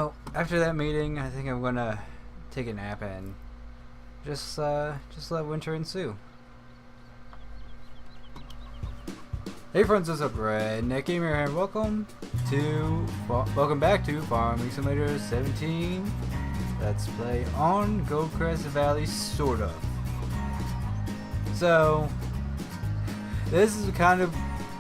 Well, after that meeting, I think I'm gonna take a nap and just let winter ensue. Hey friends, what's up? Redneck Gamer here, and welcome back to Farming Simulator 17. Let's play on Goldcrest Valley, sort of. So, this is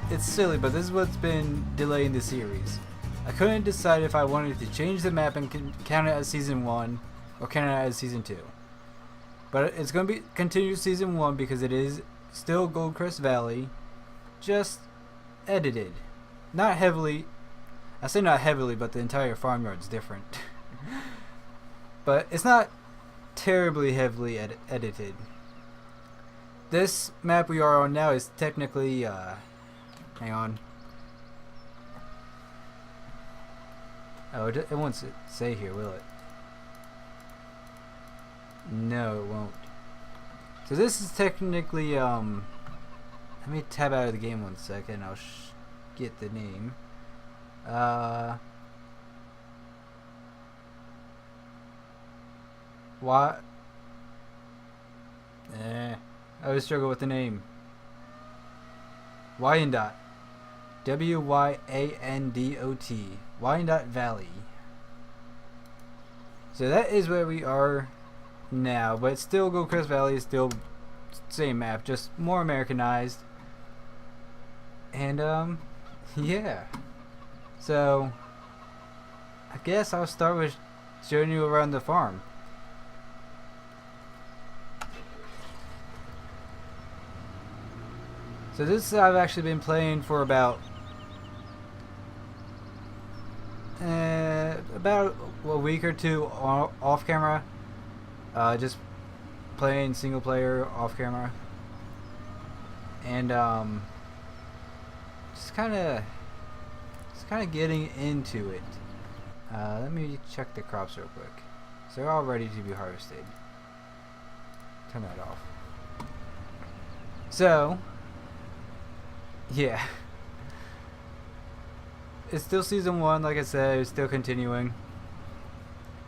it's silly, but this is what's been delaying the series. I couldn't decide if I wanted to change the map and count it as Season 1 or count it as Season 2. But it's going to be continued Season 1 because it is still Goldcrest Valley, just edited. Not heavily, I say not heavily, but the entire farmyard's different. But it's not terribly heavily edited. This map we are on now is technically, hang on. Oh, it won't say here, will it? No, it won't. So this is technically, let me tab out of the game 1 second. I'll get the name. What? I always struggle with the name. Wyandotte. W-Y-A-N-D-O-T. Wyandotte Valley. So that is where we are now, but it's still Goldcrest Valley, is still same map, just more Americanized. And yeah. So I guess I'll start with showing you around the farm. So this I've actually been playing for about a week or two off camera. Just playing single player off camera, and just kind of getting into it. Let me check the crops real quick. So they're all ready to be harvested. Turn that off. So yeah, it's still Season 1, like I said. It's still continuing.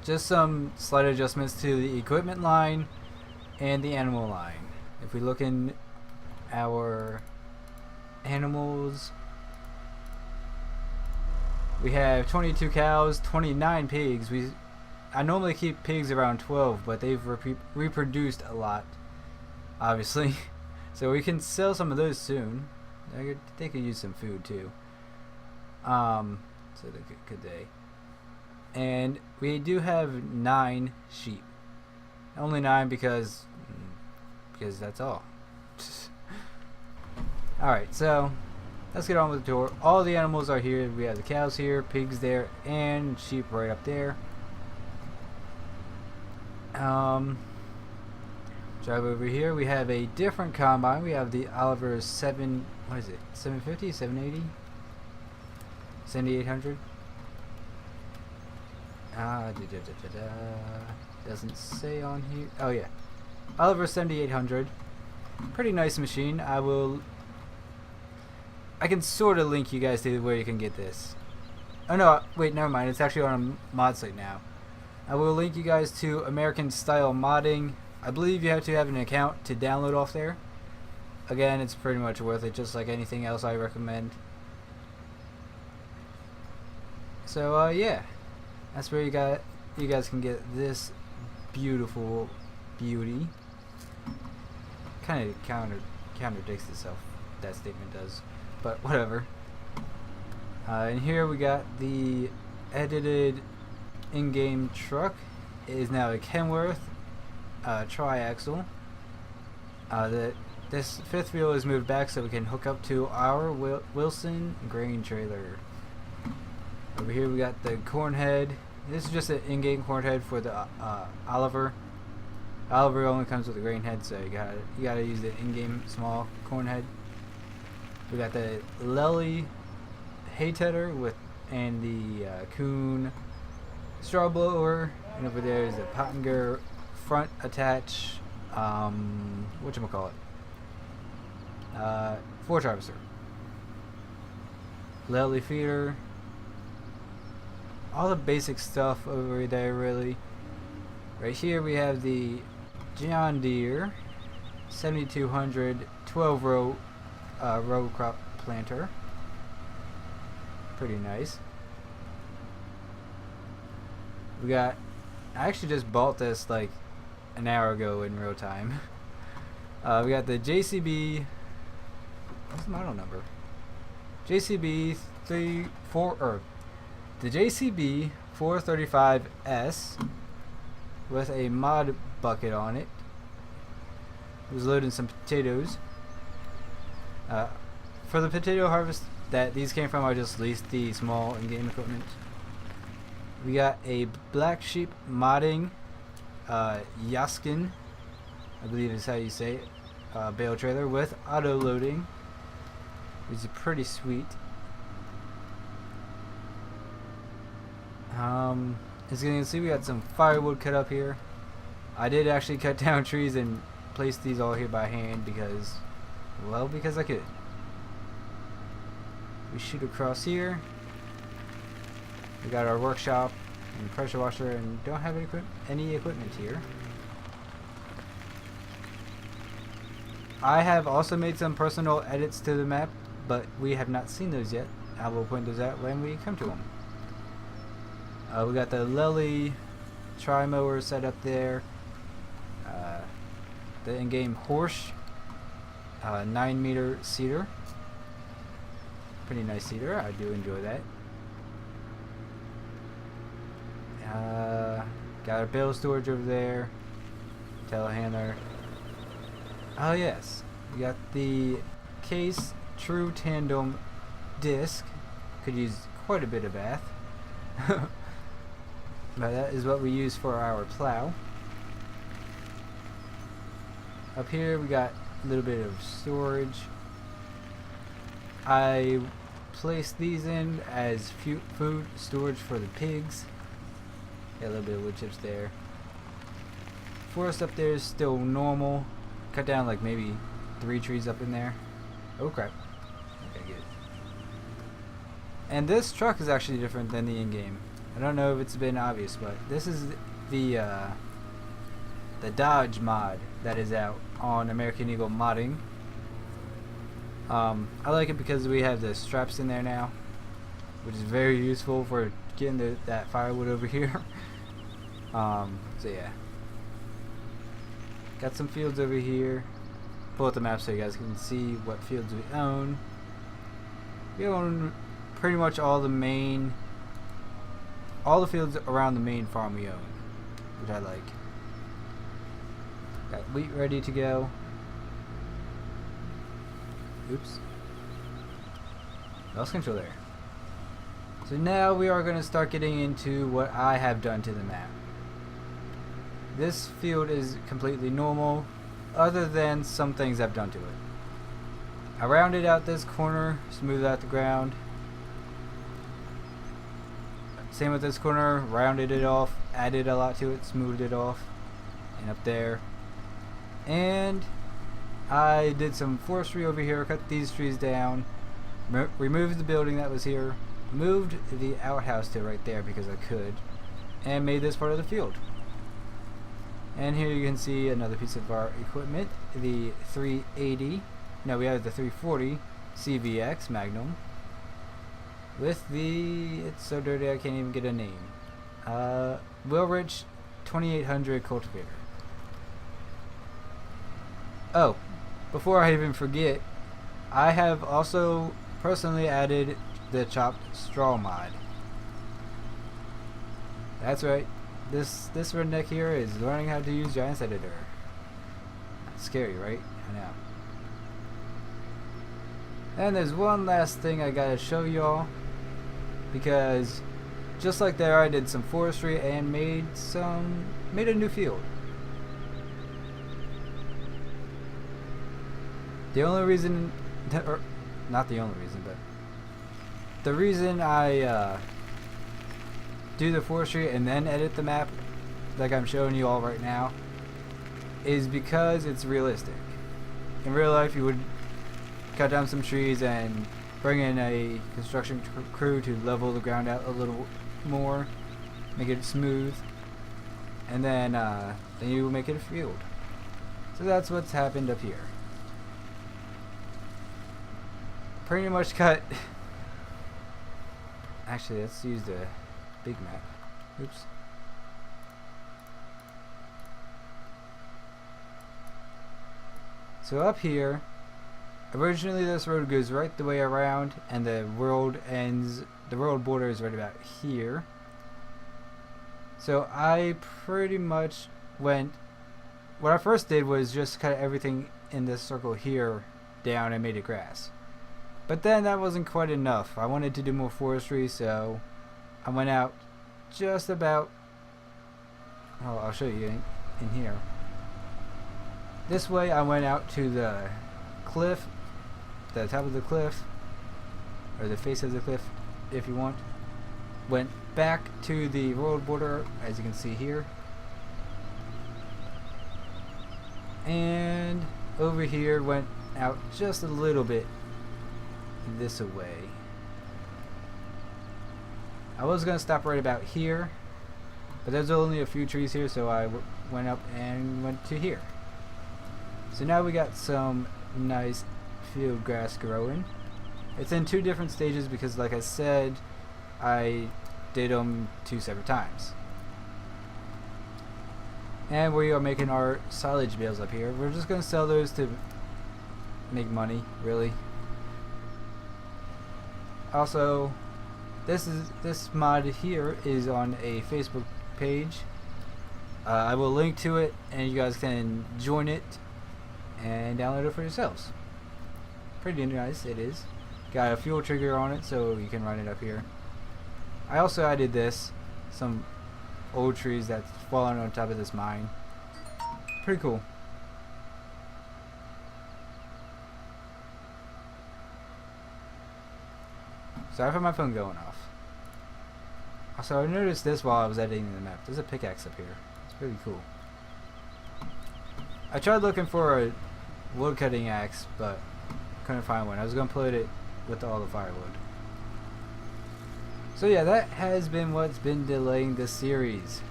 Just some slight adjustments to the equipment line and the animal line. If we look in our animals, we have 22 cows, 29 pigs. I normally keep pigs around 12, but they've reproduced a lot, obviously. So we can sell some of those soon. They could use some food too. So could they? And we do have 9 sheep. Only 9 because that's all. Alright, so let's get on with the tour. All the animals are here. We have the cows here, pigs there, and sheep right up there. Drive over here. We have a different combine. We have the Oliver 750, 780, 7800. Doesn't say on here. Oh yeah, Oliver 7800. Pretty nice machine. I can sort of link you guys to where you can get this. Oh no, wait, never mind. It's actually on a mod site now. I will link you guys to American Style Modding. I believe you have to have an account to download off there. Again, it's pretty much worth it, just like anything else I recommend. So yeah, that's where you guys can get this beautiful beauty. Kind of contradicts itself, that statement does, but whatever. And here we got the edited in-game truck. It is now a Kenworth tri-axle. This fifth wheel is moved back so we can hook up to our Wilson grain trailer. Over here we got the corn head. This is just an in-game corn head for the Oliver. Oliver only comes with a grain head, so you gotta use the in-game small corn head. We got the Lely hay tedder and the Kuhn straw blower, and over there is the Pottinger front attach. Whatchamacallit? Forage harvester. Lely feeder. all the basic stuff over there really. Right here we have the John Deere 7200 12 row row crop planter. Pretty nice. We got, I actually just bought this like an hour ago in real time. We got the JCB, what's the model number? JCB 34 or the JCB 435S with a mod bucket on it. It was loading some potatoes. For the potato harvest that these came from, I just leased the small in-game equipment. We got a Black Sheep modding Yaskin, I believe is how you say it, bale trailer with auto loading, which is pretty sweet. As you can see, we got some firewood cut up here. I did actually cut down trees and place these all here by hand because, well, because I could. We shoot across here. We got our workshop and pressure washer, and don't have any equipment here. I have also made some personal edits to the map, but we have not seen those yet. I will point those out when we come to them. We got the Lely tri-mower set up there. The in-game horse 9-meter seeder. Pretty nice seeder. I do enjoy that. Got our bale storage over there. Telehandler. Oh yes, we got the Case True Tandem disc. Could use quite a bit of bath. But that is what we use for our plow. Up here we got a little bit of storage. I placed these in as food storage for the pigs. Got a little bit of wood chips there. Forest up there is still normal. Cut down like maybe 3 trees up in there. Oh crap. Okay, good. And this truck is actually different than the in-game. I don't know if it's been obvious, but this is the Dodge mod that is out on American Eagle modding. I like it because we have the straps in there now, which is very useful for getting that firewood over here. So yeah, got some fields over here. Pull up the map so you guys can see what fields we own. We own pretty much all the fields around the main farm we own, which I like. Got wheat ready to go. Oops. Lost control there. So now we are going to start getting into what I have done to the map. This field is completely normal, other than some things I've done to it. I rounded out this corner, smoothed out the ground. Same with this corner, rounded it off, added a lot to it, smoothed it off, and up there. And I did some forestry over here, cut these trees down, removed the building that was here, moved the outhouse to right there because I could, and made this part of the field. And here you can see another piece of our equipment, the 380, no, we have the 340 CVX Magnum with the, it's so dirty I can't even get a name, Wilrich 2800 cultivator. Oh, before I even forget, I have also personally added the chopped straw mod. That's right. This redneck here is learning how to use Giants Editor. That's scary, right? I know. And there's one last thing I gotta show y'all, because just like there, I did some forestry and made a new field. The only reason, or not the only reason, but the reason I do the forestry and then edit the map like I'm showing you all right now is because it's realistic. In real life you would cut down some trees and bring in a construction crew to level the ground out a little more, make it smooth, and then you make it a field. So that's what's happened up here. Pretty much cut. Actually, let's use the big map. Oops. So up here, originally this road goes right the way around, and the world border is right about here. So I pretty much what I first did was just cut everything in this circle here down and made it grass. But then that wasn't quite enough. I wanted to do more forestry, so I went out just about, oh, I'll show you in here. This way I went out to the cliff, the top of the cliff, or the face of the cliff if you want. Went back to the road border, as you can see here. And over here went out just a little bit this away. I was going to stop right about here, but there's only a few trees here, so I went up and went to here. So now we got some nice field grass growing. It's in 2 different stages because, like I said, I did them 2 separate times. And we are making our silage bales up here. We're just going to sell those to make money, really. Also, this mod here is on a Facebook page. I will link to it, and you guys can join it and download it for yourselves. Pretty nice it is. Got a fuel trigger on it, so you can run it up here. I also added some old trees that's fallen on top of this mine. Pretty cool. Sorry for my phone going off. Also, I noticed this while I was editing the map. There's a pickaxe up here. It's pretty cool. I tried looking for a wood cutting axe, but couldn't find one. I was going to put it with all the firewood. So yeah, that has been what's been delaying this series.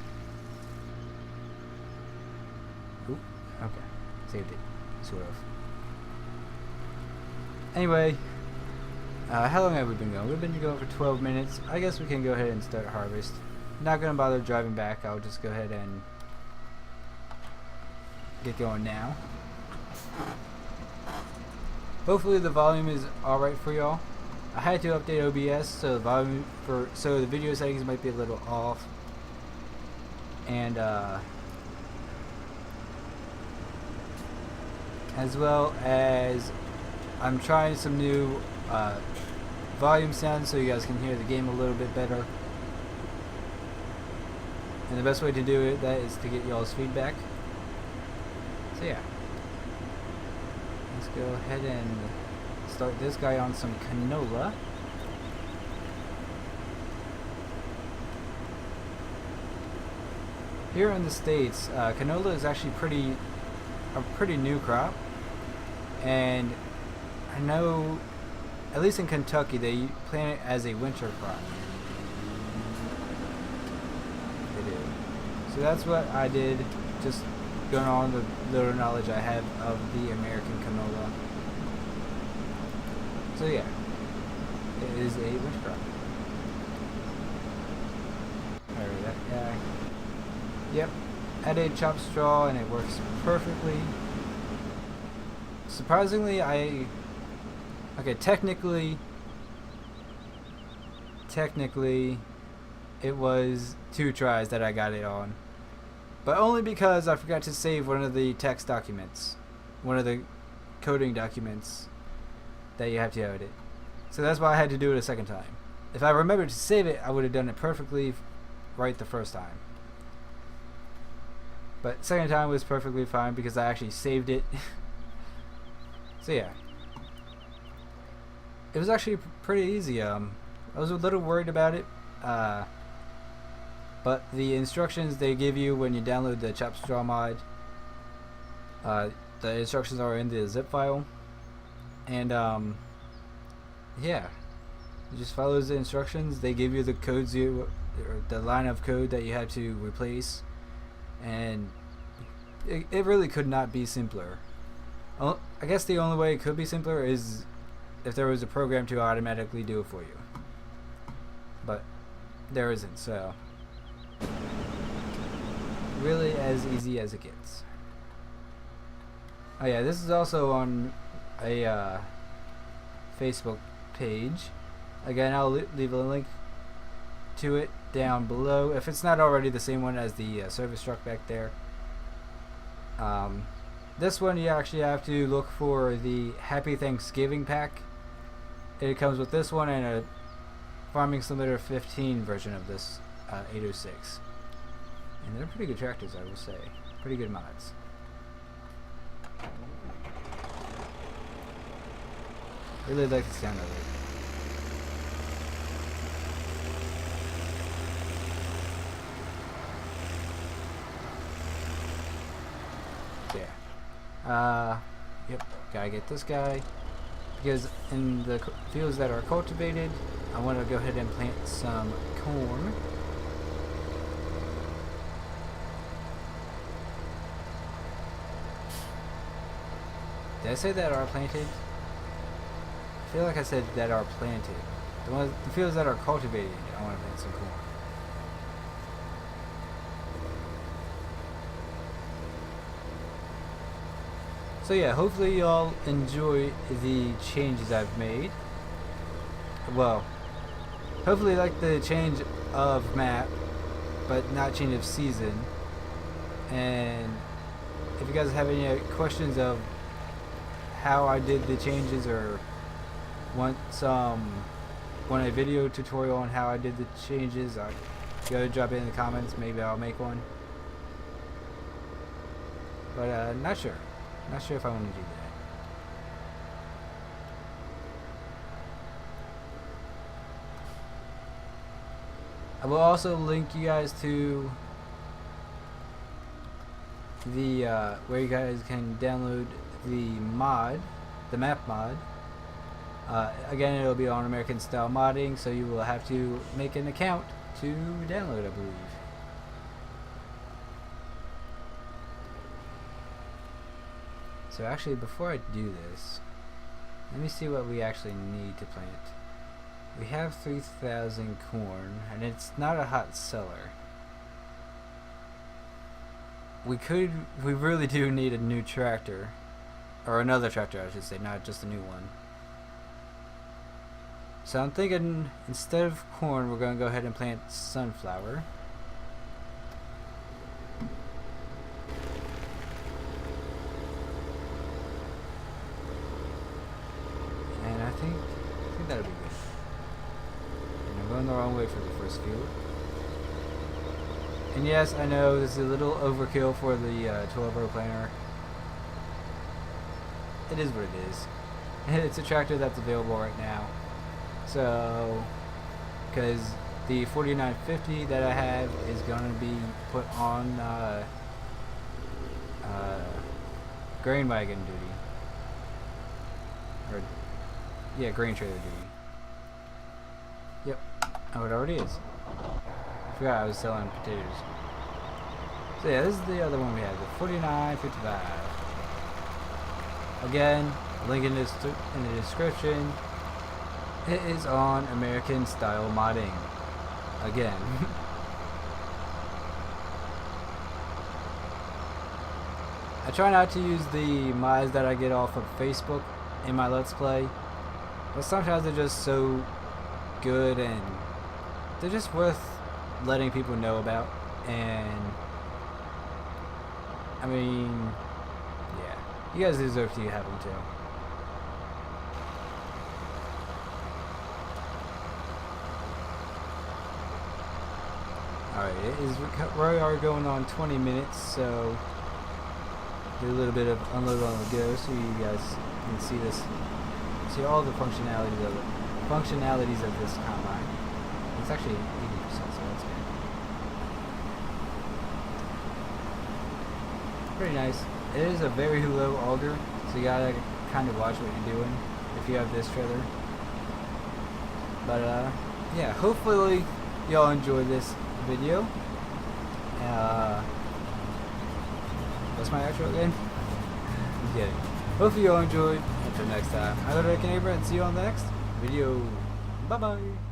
Oop, okay. Saved it. Sort of. Anyway, how long have we been going? We've been going for 12 minutes. I guess we can go ahead and start harvest. Not going to bother driving back. I'll just go ahead and get going now. Hopefully the volume is alright for y'all. I had to update OBS, so the video settings might be a little off. And as well as I'm trying some new volume sounds so you guys can hear the game a little bit better. And the best way to do that is to get y'all's feedback. So yeah, let's go ahead and start this guy on some canola. Here in the States, canola is actually a pretty new crop, and I know at least in Kentucky they plant it as a winter crop. They do. So that's what I did, just going on the little knowledge I have of the American canola. So yeah, it is a winter crop. Alright, that guy. Yep, added chopped straw and it works perfectly. Surprisingly, okay, technically it was 2 tries that I got it on. But only because I forgot to save one of the text documents. One of the coding documents that you have to edit. So that's why I had to do it a second time. If I remembered to save it, I would have done it perfectly right the first time. But second time was perfectly fine because I actually saved it. So yeah. It was actually pretty easy. I was a little worried about it. But the instructions they give you when you download the Chopped Straw mod, the instructions are in the zip file, and yeah, you just follow the instructions. They give you the codes or the line of code that you had to replace, and it really could not be simpler. I guess the only way it could be simpler is if there was a program to automatically do it for you, but there isn't, so really as easy as it gets. Oh yeah, this is also on a Facebook page. Again, I'll leave a link to it down below if it's not already the same one as the service truck back there. This one you actually have to look for the Happy Thanksgiving pack. It comes with this one and a Farming Simulator 15 version of this 806. And they're pretty good tractors, I will say. Pretty good mods. Really like the sound of it. Yeah. Yep, gotta get this guy. Because in the fields that are cultivated, I want to go ahead and plant some corn. Did I say that are planted? I feel like I said that are planted. The fields that are cultivated, I want to plant some corn. So yeah, hopefully y'all enjoy the changes I've made. Well, hopefully like the change of map, but not change of season. And if you guys have any questions of how I did the changes, or want a video tutorial on how I did the changes, go drop it in the comments. Maybe I'll make one. But not sure. Not sure if I want to do that. I will also link you guys to the where you guys can download the mod, the map mod. Again, it'll be on American Style Modding, so you will have to make an account to download, I believe. So actually, before I do this, let me see what we actually need to plant. We have 3,000 corn, and it's not a hot seller. We really do need a new tractor. Or another tractor, I should say, not just a new one. So I'm thinking, instead of corn, we're going to go ahead and plant sunflower. And I think that'll be good. And I'm going the wrong way for the first field. And yes, I know this is a little overkill for the 12-row planter. It is what it is. It's a tractor that's available right now. So, because the 4950 that I have is going to be put on grain wagon duty. Or, yeah, grain trailer duty. Yep. Oh, it already is. I forgot I was selling potatoes. So yeah, this is the other one we have, the 4955. Again, link in the description. It is on American Style Modding. Again. I try not to use the mods that I get off of Facebook in my Let's Play, but sometimes they're just so good and they're just worth letting people know about. And I mean, yeah, you guys deserve to have them too. Alright, we are going on 20 minutes, so do a little bit of unload on the go so you guys can see all the functionalities of this combine. It's actually 80%, so that's good. Pretty nice. It is a very low auger, so you gotta kind of watch what you're doing if you have this trailer. But yeah, hopefully y'all enjoyed this video. What's my outro again? I'm kidding. Hopefully y'all enjoyed. Until next time, I'm Rick and Abra, and see you on the next video. Bye bye.